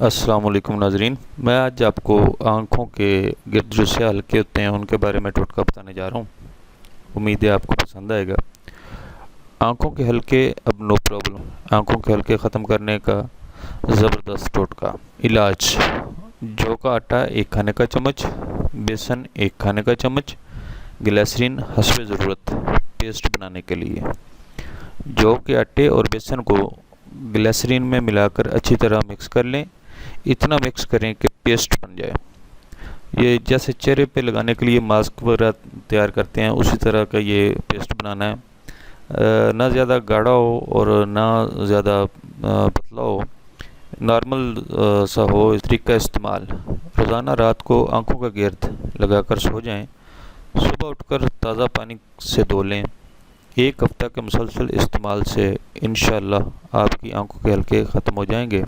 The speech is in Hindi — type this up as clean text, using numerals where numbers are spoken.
अस्सलाम वालेकुम नाजरीन। मैं आज आपको आँखों के गिर्द जो से हल्के होते हैं उनके बारे में टोटका बताने जा रहा हूँ। उम्मीद है आपको पसंद आएगा। आँखों के हल्के अब नो प्रॉब्लम। आँखों के हल्के ख़त्म करने का ज़बरदस्त टोटका। इलाज: जौ का आटा 1 खाने का चम्मच, बेसन 1 खाने का चम्मच, ग्लिसरीन हस्बे ज़रूरत पेस्ट बनाने के लिए। जौ के आटे और बेसन को ग्लिसरीन में मिलाकर अच्छी तरह मिक्स कर लें। इतना मिक्स करें कि पेस्ट बन जाए। ये जैसे चेहरे पे लगाने के लिए मास्क वगैरह तैयार करते हैं उसी तरह का ये पेस्ट बनाना है। ना ज़्यादा गाढ़ा हो और ना ज़्यादा पतला हो, नॉर्मल सा हो। इस तरीके का इस्तेमाल रोज़ाना रात को आंखों का गिर्द लगाकर सो जाएं। सुबह उठकर ताज़ा पानी से धो लें। 1 हफ्ता के मुसलसल इस्तेमाल से इंशाअल्लाह आपकी आंखों के हल्के ख़त्म हो जाएंगे।